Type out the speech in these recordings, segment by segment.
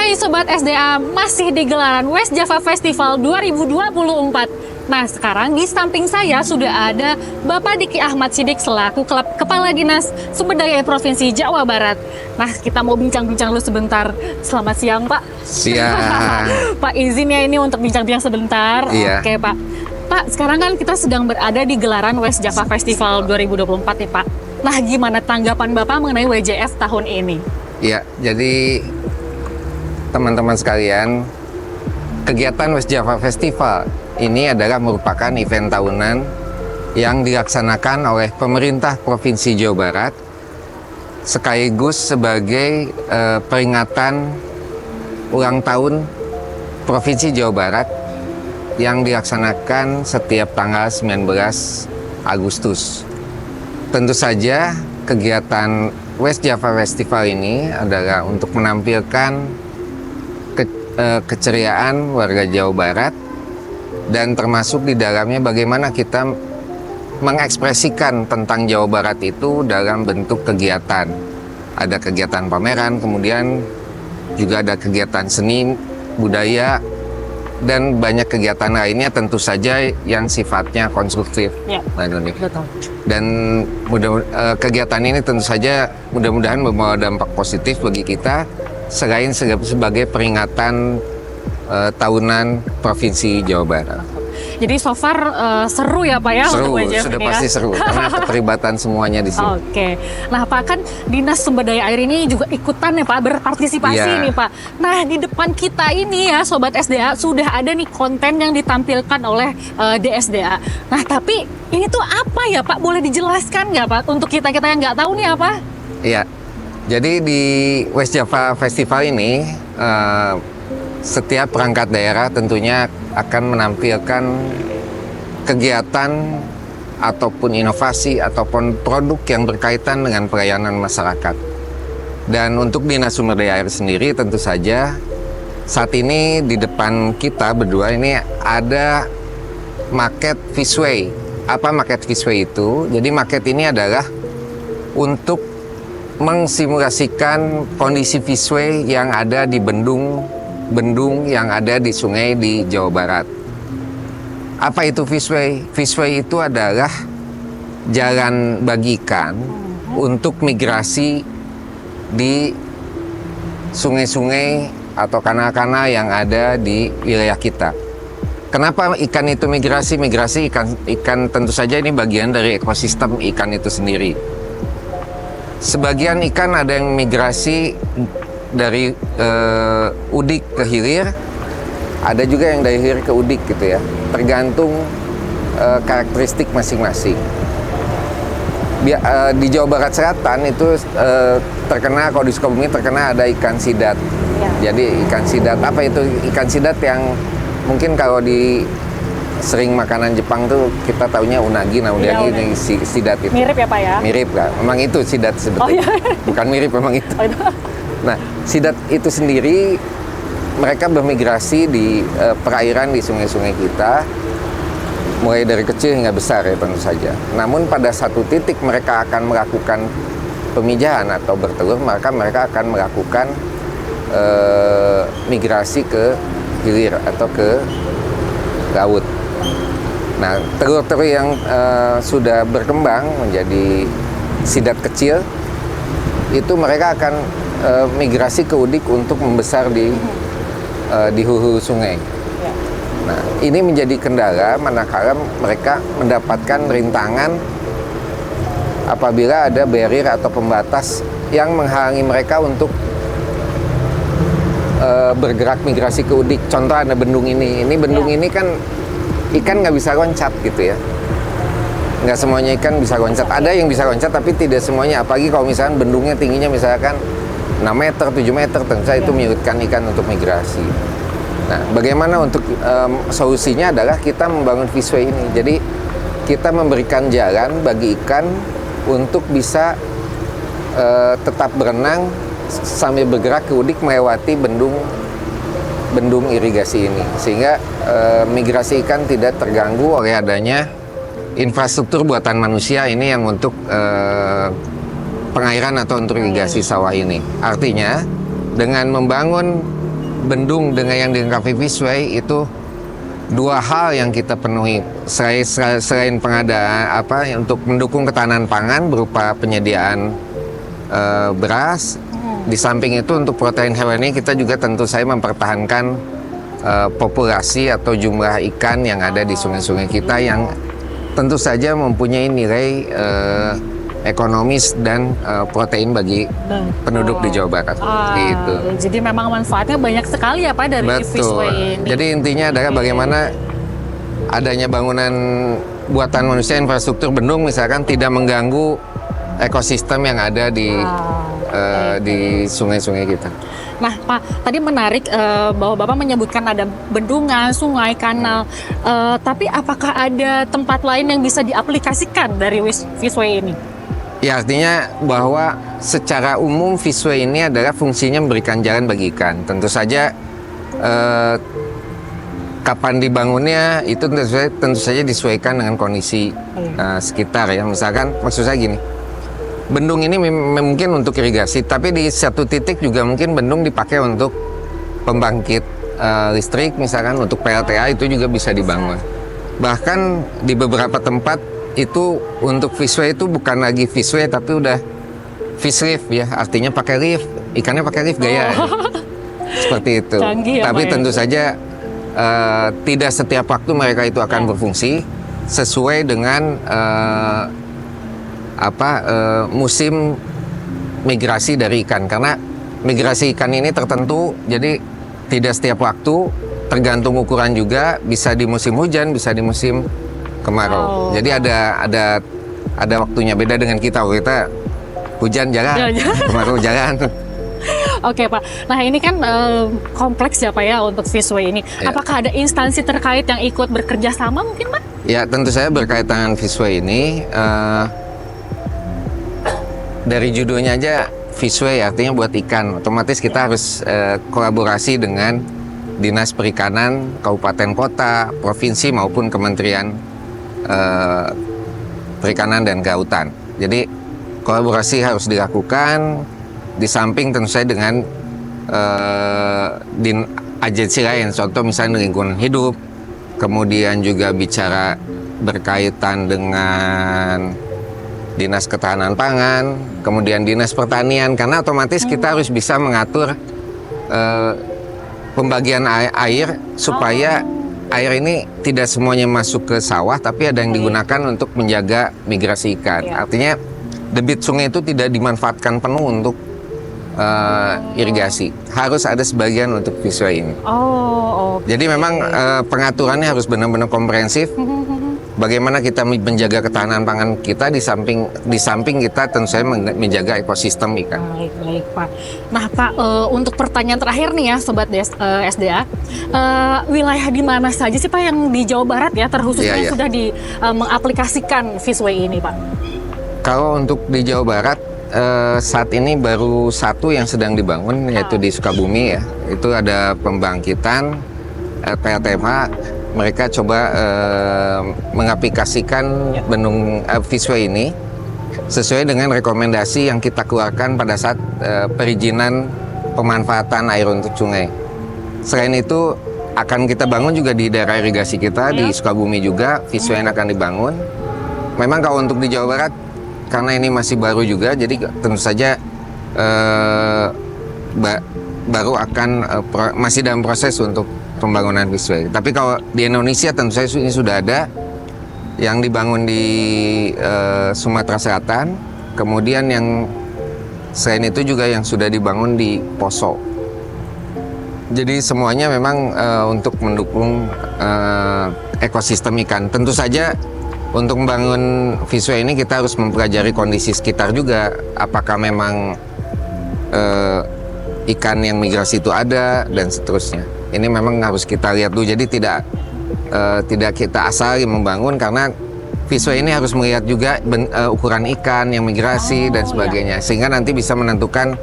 Hai Sobat SDA, masih di gelaran West Java Festival 2024. Nah, sekarang di samping saya sudah ada Bapak Diki Ahmad Sidik selaku Kepala Dinas Sumber Daya Provinsi Jawa Barat. Nah, kita mau bincang-bincang dulu sebentar. Selamat siang, Pak. Siang. Pak, izin ya ini untuk bincang-bincang sebentar. Iya. Oke, Pak. Pak, sekarang kan kita sedang berada di gelaran West Java Festival 2024 nih, Pak. Nah, gimana tanggapan Bapak mengenai WJF tahun ini? Ya, jadi teman-teman sekalian, kegiatan West Java Festival ini adalah merupakan event tahunan yang dilaksanakan oleh pemerintah Provinsi Jawa Barat sekaligus sebagai peringatan ulang tahun Provinsi Jawa Barat yang dilaksanakan setiap tanggal 19 Agustus. Tentu saja kegiatan West Java Festival ini adalah untuk menampilkan keceriaan warga Jawa Barat, dan termasuk di dalamnya bagaimana kita mengekspresikan tentang Jawa Barat itu dalam bentuk kegiatan. Ada kegiatan pameran, kemudian juga ada kegiatan seni, budaya, dan banyak kegiatan lainnya tentu saja yang sifatnya konstruktif. Ya, betul. Dan kegiatan ini tentu saja mudah-mudahan membawa dampak positif bagi kita selain sebagai peringatan tahunan Provinsi Jawa Barat. Jadi so far seru ya Pak ya? Seru, untuk WJF sudah ini pasti ya? seru karena keterlibatan semuanya di sini. Oke. Nah Pak, kan Dinas Sumber Daya Air ini juga ikutan ya Pak, berpartisipasi Iya. nih Pak. Nah di depan kita ini ya Sobat SDA sudah ada nih konten yang ditampilkan oleh DSDA. Nah tapi ini tuh apa ya Pak? Boleh dijelaskan nggak Pak untuk kita-kita yang nggak tahu nih apa? Iya, jadi di West Java Festival ini setiap perangkat daerah tentunya akan menampilkan kegiatan ataupun inovasi ataupun produk yang berkaitan dengan pelayanan masyarakat. Dan untuk Dinas Sumber Daya Air sendiri tentu saja saat ini di depan kita berdua ini ada market Fishway. Apa market Fishway itu? Jadi market ini adalah untuk mengsimulasikan kondisi Fishway yang ada di bendung yang ada di sungai di Jawa Barat. Apa itu Fishway? Fishway itu adalah jalan bagi ikan untuk migrasi di sungai-sungai atau kanal-kanal yang ada di wilayah kita. Kenapa ikan itu migrasi? Migrasi ikan tentu saja ini bagian dari ekosistem ikan itu sendiri. Sebagian ikan ada yang migrasi dari udik ke hilir, ada juga yang dari hilir ke udik gitu ya, tergantung karakteristik masing-masing. Di Jawa Barat Selatan itu terkenal, kalau di Sukabumi terkenal ada ikan sidat. Ya. Jadi ikan sidat, apa itu ikan sidat yang mungkin kalau di sering makanan Jepang tuh kita taunya unagi, nah unagi ini sidat itu. Mirip ya Pak ya? Mirip lah, memang itu sidat sebetulnya. Oh, iya. Bukan mirip, memang itu. Oh, itu. Nah, sidat itu sendiri mereka bermigrasi di perairan di sungai-sungai kita, mulai dari kecil hingga besar ya tentu saja. Namun pada satu titik mereka akan melakukan pemijahan atau bertelur, maka mereka akan melakukan migrasi ke hilir atau ke laut. Nah, telur-telur yang sudah berkembang menjadi sidat kecil, itu mereka akan migrasi ke udik untuk membesar di hulu sungai. Nah, ini menjadi kendala manakala mereka mendapatkan rintangan apabila ada barrier atau pembatas yang menghalangi mereka untuk bergerak migrasi ke udik. Contoh ada bendung ini. Ini bendung ini kan ikan nggak bisa loncat gitu ya. Nggak semuanya ikan bisa loncat. Ada yang bisa loncat tapi tidak semuanya. Apalagi kalau misalkan bendungnya tingginya misalkan 6 meter, 7 meter, tentu saja itu menyulitkan ikan untuk migrasi. Nah, bagaimana untuk solusinya adalah kita membangun Fishway ini. Jadi kita memberikan jalan bagi ikan untuk bisa tetap berenang sambil bergerak ke udik melewati bendung irigasi ini, sehingga migrasi ikan tidak terganggu oleh adanya infrastruktur buatan manusia ini yang untuk pengairan atau untuk irigasi sawah ini. Artinya dengan membangun bendung dengan yang dilengkapi Fishway itu dua hal yang kita penuhi selain pengadaan untuk mendukung ketahanan pangan berupa penyediaan beras. Di samping itu untuk protein hewani kita juga tentu saja mempertahankan populasi atau jumlah ikan yang ada di sungai-sungai kita yang tentu saja mempunyai nilai ekonomis dan protein bagi penduduk di Jawa Barat. Gitu. Jadi memang manfaatnya banyak sekali ya Pak dari Fishway ini. Jadi intinya adalah bagaimana adanya bangunan buatan manusia, infrastruktur bendung misalkan tidak mengganggu ekosistem yang ada di sungai-sungai kita. Nah Pak, tadi menarik bahwa Bapak menyebutkan ada bendungan, sungai, kanal. Tapi apakah ada tempat lain yang bisa diaplikasikan dari Fishway ini? Ya, artinya bahwa secara umum Fishway ini adalah fungsinya memberikan jalan bagi ikan. Tentu saja kapan dibangunnya itu tentu saja disesuaikan dengan kondisi sekitar ya. Misalkan maksud saya gini, bendung ini mungkin untuk irigasi, tapi di satu titik juga mungkin bendung dipakai untuk pembangkit listrik, misalkan untuk PLTA itu juga bisa dibangun. Bahkan di beberapa tempat itu untuk Fishway itu bukan lagi Fishway tapi udah fishlift ya, artinya pakai lift, ikannya pakai lift gaya. Seperti itu. Canggih, tapi ya, tentu saja tidak setiap waktu mereka itu akan berfungsi sesuai dengan musim migrasi dari ikan, karena migrasi ikan ini tertentu, jadi tidak setiap waktu, tergantung ukuran juga, bisa di musim hujan, bisa di musim kemarau. Jadi ada waktunya, beda dengan kita hujan jalan, kemarau jalan. Oke Pak, nah ini kan kompleks ya Pak ya untuk Fishway ini. Ya. Apakah ada instansi terkait yang ikut bekerja sama mungkin Pak? Ya tentu saya berkaitan dengan Fishway ini. Dari judulnya aja Fishway artinya buat ikan, otomatis kita harus kolaborasi dengan Dinas Perikanan, Kabupaten Kota, Provinsi maupun Kementerian Perikanan dan Kelautan. Jadi kolaborasi harus dilakukan, di samping tentu saja dengan agensi lain, contoh misalnya lingkungan hidup, kemudian juga bicara berkaitan dengan Dinas Ketahanan Pangan, kemudian Dinas Pertanian, karena otomatis kita harus bisa mengatur pembagian air supaya air ini tidak semuanya masuk ke sawah, tapi ada yang digunakan untuk menjaga migrasi ikan. Artinya debit sungai itu tidak dimanfaatkan penuh untuk irigasi, harus ada sebagian untuk Fishway ini. Jadi memang pengaturannya harus benar-benar komprehensif. Bagaimana kita menjaga ketahanan pangan kita di samping kita tentu saja menjaga ekosistem ikan. Baik Pak. Nah Pak, untuk pertanyaan terakhir nih ya Sobat SDA, wilayah di mana saja sih Pak yang di Jawa Barat ya terkhususnya sudah mengaplikasikan Fishway ini Pak? Kalau untuk di Jawa Barat saat ini baru satu yang sedang dibangun, yaitu di Sukabumi ya. Itu ada pembangkitan PLTMH. Mereka coba mengaplikasikan bendung Fishway ini sesuai dengan rekomendasi yang kita keluarkan pada saat perizinan pemanfaatan air untuk sungai. Selain itu akan kita bangun juga di daerah irigasi kita, di Sukabumi juga Fishway yang akan dibangun. Memang kalau untuk di Jawa Barat, karena ini masih baru juga, jadi tentu saja baru akan masih dalam proses untuk pembangunan Fishway. Tapi kalau di Indonesia tentu saja ini sudah ada yang dibangun di Sumatera Selatan, kemudian yang selain itu juga yang sudah dibangun di Poso. Jadi semuanya memang untuk mendukung ekosistem ikan. Tentu saja untuk membangun Fishway ini kita harus mempelajari kondisi sekitar juga, apakah memang ikan yang migrasi itu ada dan seterusnya. Ini memang harus kita lihat dulu. Jadi tidak kita asal membangun, karena Fishway ini harus melihat juga ukuran ikan yang migrasi dan sebagainya, sehingga nanti bisa menentukan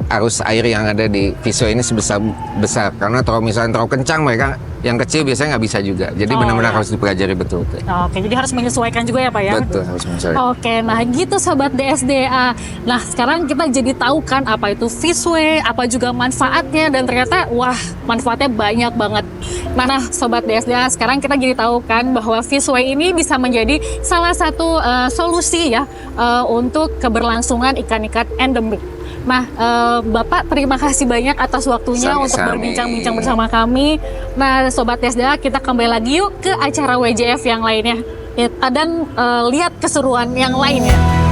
arus air yang ada di Fishway ini sebesar besar. Karena kalau misalnya terlalu kencang mereka yang kecil biasanya nggak bisa juga. Jadi benar-benar harus dipelajari betul. Oke, jadi harus menyesuaikan juga ya Pak ya? Betul, harus menyesuaikan. Oke, nah gitu Sobat DSDA. Nah sekarang kita jadi tahu kan apa itu Fishway, apa juga manfaatnya, dan ternyata wah manfaatnya banyak banget. Nah Sobat DSDA, sekarang kita jadi tahu kan bahwa Fishway ini bisa menjadi salah satu solusi ya untuk keberlangsungan ikan-ikan endemik. Nah, Bapak terima kasih banyak atas waktunya untuk berbincang-bincang bersama kami. Nah, Sobat DSDA, kita kembali lagi yuk ke acara WJF yang lainnya dan lihat keseruan yang lainnya.